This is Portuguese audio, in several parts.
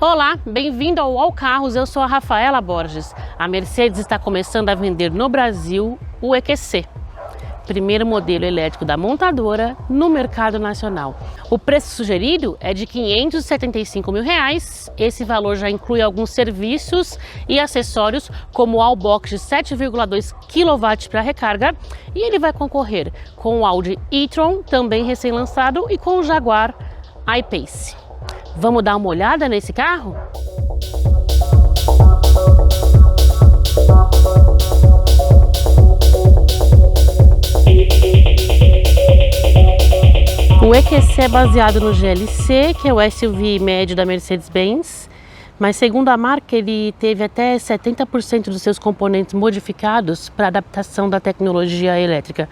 Olá, bem-vindo ao All Carros, eu sou a Rafaela Borges. A Mercedes está começando a vender no Brasil o EQC, primeiro modelo elétrico da montadora no mercado nacional. O preço sugerido é de R$ 575 mil. Esse valor já inclui alguns serviços e acessórios, como o Wallbox de 7,2 kW para recarga, e ele vai concorrer com o Audi e-tron, também recém-lançado, e com o Jaguar I-Pace. Vamos dar uma olhada nesse carro? O EQC é baseado no GLC, que é o SUV médio da Mercedes-Benz, mas segundo a marca ele teve até 70% dos seus componentes modificados para adaptação da tecnologia elétrica.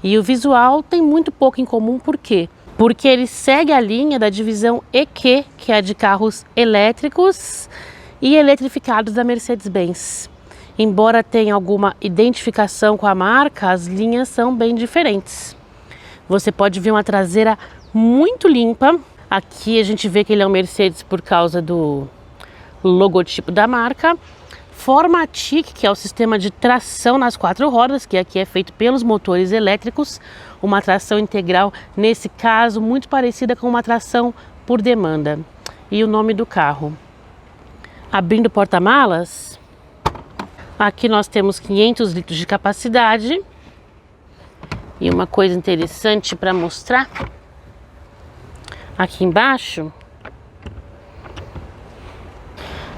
E o visual tem muito pouco em comum, por quê? Porque ele segue a linha da divisão EQ, que é a de carros elétricos e eletrificados da Mercedes-Benz. Embora tenha alguma identificação com a marca, as linhas são bem diferentes. Você pode ver uma traseira muito limpa. Aqui a gente vê que ele é um Mercedes por causa do logotipo da marca. Formatic, que é o sistema de tração nas 4 rodas, que aqui é feito pelos motores elétricos, uma tração integral, nesse caso, muito parecida com uma tração por demanda. E o nome do carro. Abrindo o porta-malas, aqui nós temos 500 litros de capacidade. E uma coisa interessante para mostrar, aqui embaixo,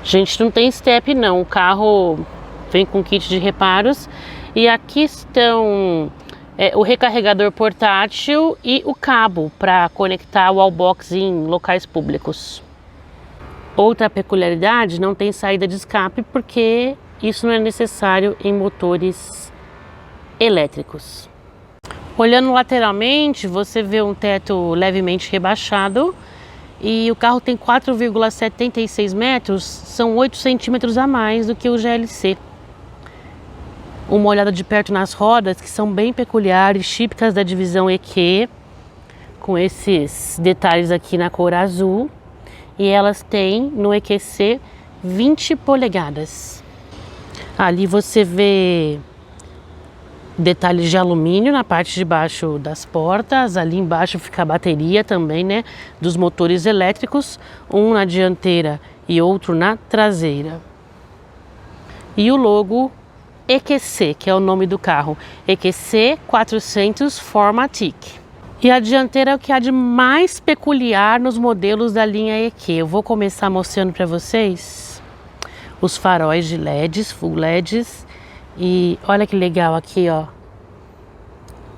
gente, não tem step não, o carro vem com kit de reparos e aqui estão o recarregador portátil e o cabo para conectar o wallbox em locais públicos. Outra peculiaridade, não tem saída de escape porque isso não é necessário em motores elétricos. Olhando lateralmente, você vê um teto levemente rebaixado e o carro tem 4,76 metros, são 8 centímetros a mais do que o GLC. Uma olhada de perto nas rodas, que são bem peculiares, típicas da divisão EQ, com esses detalhes aqui na cor azul, e elas têm no EQC 20 polegadas. Ali você vê detalhes de alumínio na parte de baixo das portas, ali embaixo fica a bateria também, né, dos motores elétricos, um na dianteira e outro na traseira. E o logo EQC, que é o nome do carro, EQC 400 Formatic. E a dianteira é o que há de mais peculiar nos modelos da linha EQ. Eu vou começar mostrando para vocês os faróis de LEDs, full LEDs. E olha que legal aqui, ó,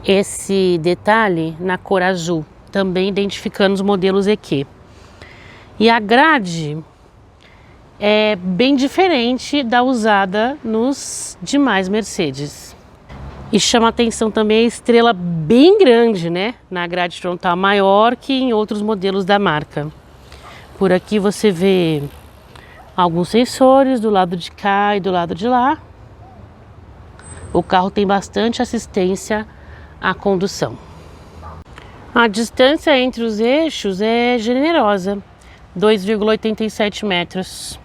esse detalhe na cor azul, também identificando os modelos EQ. E a grade é bem diferente da usada nos demais Mercedes. E chama atenção também a estrela bem grande, né, na grade frontal, maior que em outros modelos da marca. Por aqui você vê alguns sensores do lado de cá e do lado de lá. O carro tem bastante assistência à condução. A distância entre os eixos é generosa, 2,87 metros.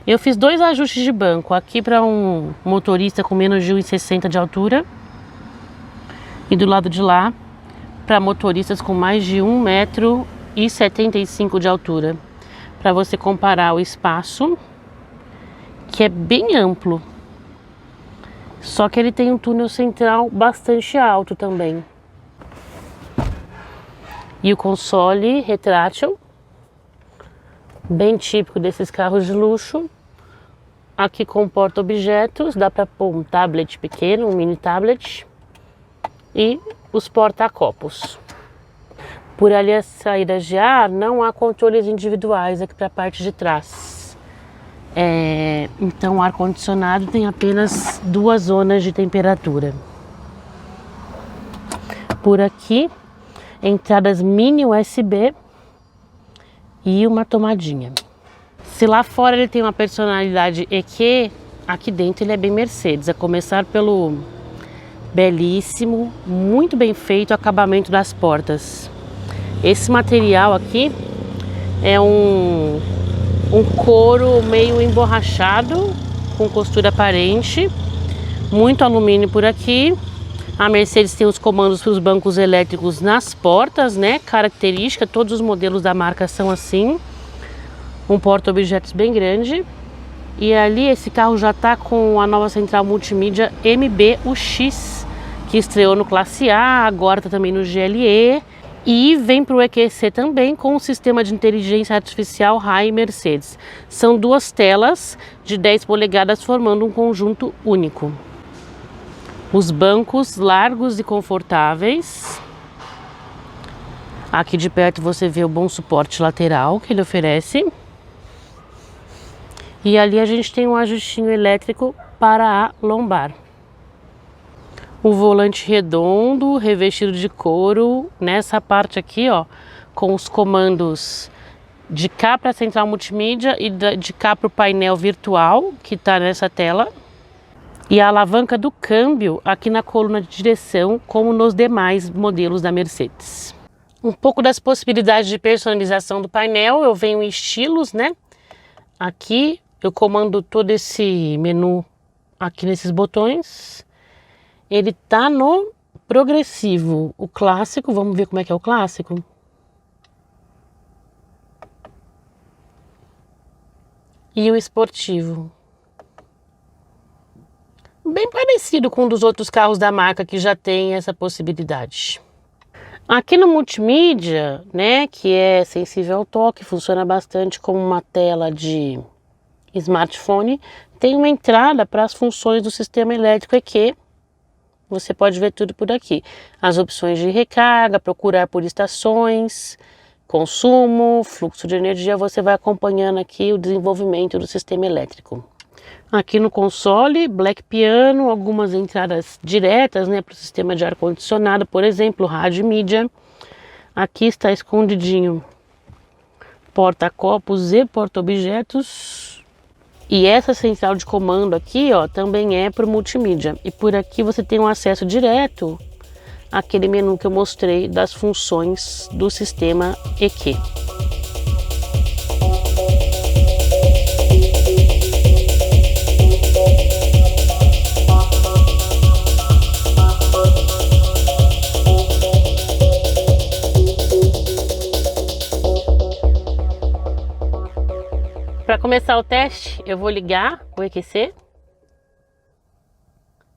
Eu fiz 2 ajustes de banco, aqui para um motorista com menos de 1,60 de altura e do lado de lá para motoristas com mais de 1,75 m de altura, para você comparar o espaço, que é bem amplo. Só que ele tem um túnel central bastante alto também. E o console retrátil, bem típico desses carros de luxo. Aqui comporta objetos, dá para pôr um tablet pequeno, um mini tablet. E os porta-copos. Por ali as saídas de ar, não há controles individuais aqui para a parte de trás. Então o ar-condicionado tem apenas 2 zonas de temperatura. Por aqui, entradas mini USB e uma tomadinha. Se lá fora ele tem uma personalidade EQ, aqui dentro ele é bem Mercedes, a começar pelo belíssimo, muito bem feito acabamento das portas. Esse material aqui é um Um couro meio emborrachado, com costura aparente, muito alumínio por aqui. A Mercedes tem os comandos para os bancos elétricos nas portas, né? Característica, todos os modelos da marca são assim. Um porta-objetos bem grande. E ali esse carro já está com a nova central multimídia MBUX, que estreou no Classe A, agora está também no GLE. E vem para o EQC também com o sistema de inteligência artificial Rai Mercedes. São duas telas de 10 polegadas formando um conjunto único. Os bancos largos e confortáveis. Aqui de perto você vê o bom suporte lateral que ele oferece. E ali a gente tem um ajustinho elétrico para a lombar. O volante redondo, revestido de couro, nessa parte aqui, ó, com os comandos de cá para a central multimídia e de cá para o painel virtual, que está nessa tela. E a alavanca do câmbio aqui na coluna de direção, como nos demais modelos da Mercedes. Um pouco das possibilidades de personalização do painel, eu venho em estilos, né? Aqui eu comando todo esse menu aqui nesses botões. Ele tá no progressivo, o clássico, vamos ver como é que é o clássico. E o esportivo. Bem parecido com um dos outros carros da marca que já tem essa possibilidade. Aqui no multimídia, né, que é sensível ao toque, funciona bastante como uma tela de smartphone, tem uma entrada para as funções do sistema elétrico EQ. Você pode ver tudo por aqui. As opções de recarga, procurar por estações, consumo, fluxo de energia, você vai acompanhando aqui o desenvolvimento do sistema elétrico. Aqui no console, Black Piano, algumas entradas diretas, né, para o sistema de ar-condicionado, por exemplo, rádio e mídia. Aqui está escondidinho porta-copos e porta-objetos. E essa central de comando aqui, ó, também é para o multimídia. E por aqui você tem um acesso direto àquele menu que eu mostrei das funções do sistema EQ. Para começar o teste, eu vou ligar o EQC.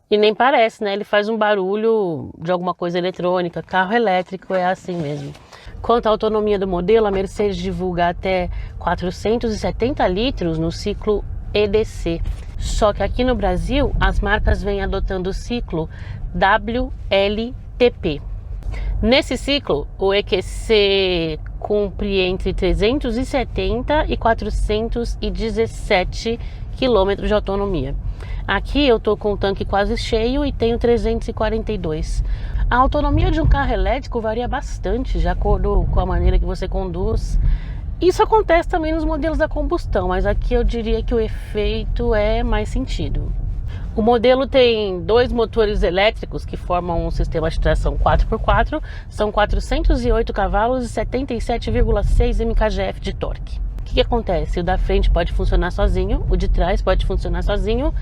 E nem parece, né? Ele faz um barulho de alguma coisa eletrônica. Carro elétrico é assim mesmo. Quanto à autonomia do modelo, a Mercedes divulga até 470 litros no ciclo EDC. Só que aqui no Brasil, as marcas vêm adotando o ciclo WLTP. Nesse ciclo, o EQC cumpre entre 370 e 417 km de autonomia. Aqui eu estou com o tanque quase cheio e tenho 342. A autonomia de um carro elétrico varia bastante, de acordo com a maneira que você conduz. Isso acontece também nos modelos da combustão, mas aqui eu diria que o efeito é mais sentido. O modelo tem dois motores elétricos que formam um sistema de tração 4x4, são 408 cavalos e 77,6 mkgf de torque. O que acontece? O da frente pode funcionar sozinho, o de trás pode funcionar sozinho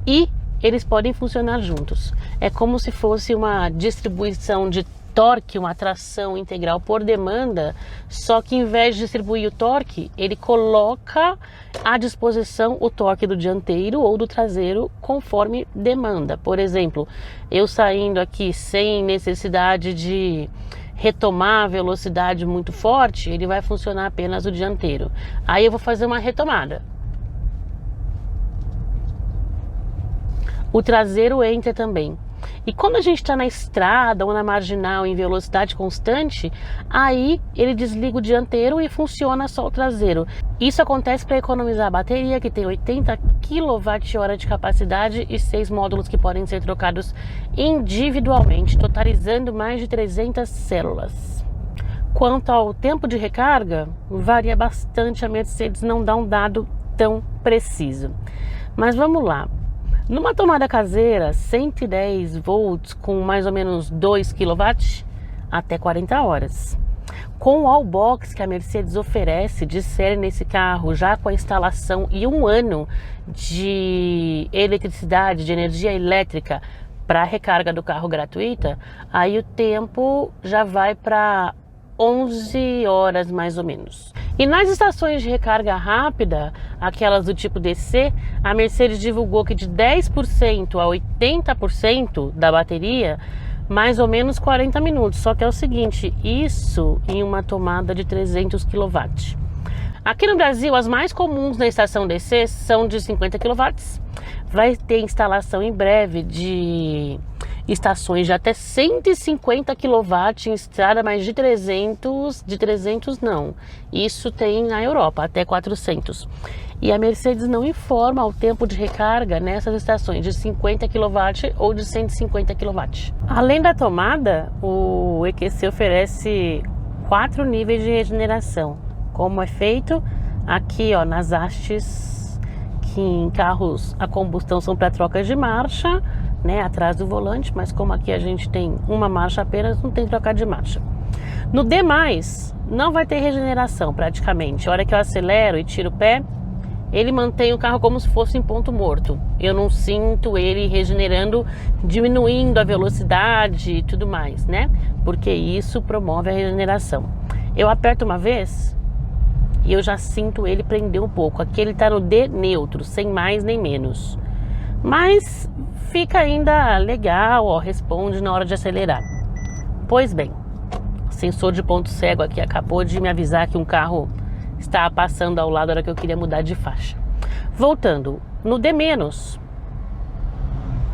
e eles podem funcionar juntos. É como se fosse uma distribuição de torque, uma tração integral por demanda, só que em vez de distribuir o torque, ele coloca à disposição o torque do dianteiro ou do traseiro conforme demanda. Por exemplo, eu saindo aqui sem necessidade de retomar a velocidade muito forte, ele vai funcionar apenas o dianteiro. Aí eu vou fazer uma retomada. O traseiro entra também. E quando a gente está na estrada ou na marginal em velocidade constante, aí ele desliga o dianteiro e funciona só o traseiro. Isso acontece para economizar a bateria, que tem 80 kWh de capacidade e 6 módulos que podem ser trocados individualmente, totalizando mais de 300 células. Quanto ao tempo de recarga, varia bastante, a Mercedes não dá um dado tão preciso. Mas vamos lá. Numa tomada caseira, 110 volts com mais ou menos 2 kW, até 40 horas. Com o Wallbox que a Mercedes oferece de série nesse carro, já com a instalação e 1 ano de eletricidade, de energia elétrica para a recarga do carro gratuita, aí o tempo já vai para 11 horas mais ou menos. E nas estações de recarga rápida, aquelas do tipo DC, a Mercedes divulgou que de 10% a 80% da bateria, mais ou menos 40 minutos. Só que é o seguinte, isso em uma tomada de 300 kW. Aqui no Brasil, as mais comuns na estação DC são de 50 kW. Vai ter instalação em breve de estações de até 150 kW em estrada, mas de 300 não. Isso tem na Europa, até 400. E a Mercedes não informa o tempo de recarga nessas estações de 50 kW ou de 150 kW. Além da tomada, o EQC oferece 4 níveis de regeneração. Como é feito aqui, ó, nas hastes, que em carros a combustão são para trocas de marcha, né, atrás do volante, mas como aqui a gente tem uma marcha apenas, não tem trocar de marcha. No D+, não vai ter regeneração praticamente. A hora que eu acelero e tiro o pé, ele mantém o carro como se fosse em ponto morto. Eu não sinto ele regenerando, diminuindo a velocidade e tudo mais, né? Porque isso promove a regeneração. Eu aperto uma vez e eu já sinto ele prender um pouco. Aqui ele tá no D neutro, sem mais nem menos. Mas fica ainda legal, ó, responde na hora de acelerar. Pois bem, o sensor de ponto cego aqui acabou de me avisar que um carro estava passando ao lado na hora que eu queria mudar de faixa. Voltando, no D-,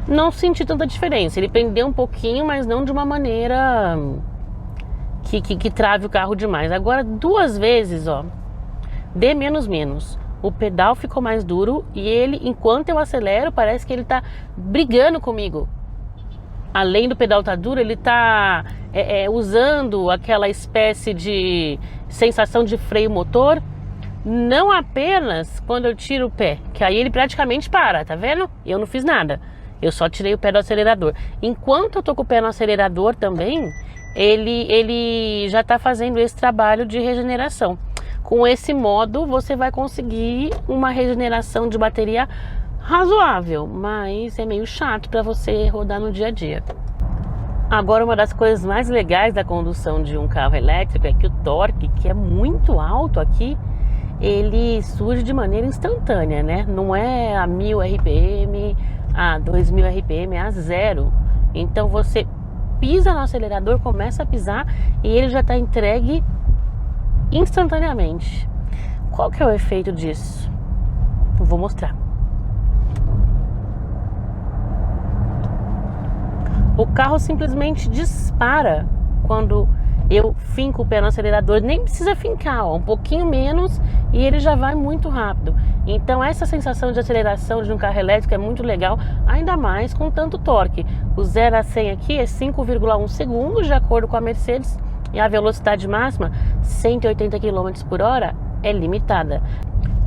não senti tanta diferença. Ele prendeu um pouquinho, mas não de uma maneira que trave o carro demais. Agora, 2 vezes, ó, D-, o pedal ficou mais duro e ele, enquanto eu acelero, parece que ele tá brigando comigo. Além do pedal tá duro, ele tá usando aquela espécie de sensação de freio motor, não apenas quando eu tiro o pé, que aí ele praticamente para, tá vendo? Eu não fiz nada, eu só tirei o pé do acelerador. Enquanto eu tô com o pé no acelerador também, ele já tá fazendo esse trabalho de regeneração. Com esse modo, você vai conseguir uma regeneração de bateria razoável, mas é meio chato para você rodar no dia a dia. Agora, uma das coisas mais legais da condução de um carro elétrico é que o torque, que é muito alto aqui, ele surge de maneira instantânea, né? Não é a 1000 RPM, a 2000 RPM, é a 0. Então você pisa no acelerador, começa a pisar e ele já está entregue instantaneamente. Qual que é o efeito disso? Eu vou mostrar. O carro simplesmente dispara quando eu finco o pé no acelerador. Nem precisa fincar, ó, um pouquinho menos e ele já vai muito rápido. Então essa sensação de aceleração de um carro elétrico é muito legal, ainda mais com tanto torque. O 0 a 100 aqui é 5,1 segundos, de acordo com a Mercedes, e a velocidade máxima, 180 km por hora, é limitada.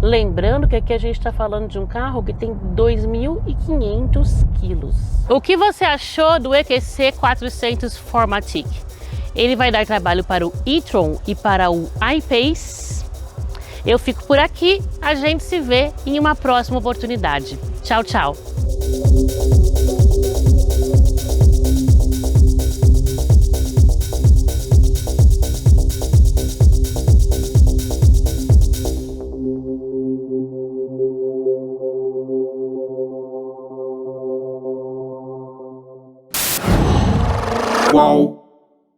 Lembrando que aqui a gente está falando de um carro que tem 2.500 quilos. O que você achou do EQC 400 4MATIC? Ele vai dar trabalho para o e-tron e para o I-Pace. Eu fico por aqui, a gente se vê em uma próxima oportunidade. Tchau, tchau! Qual?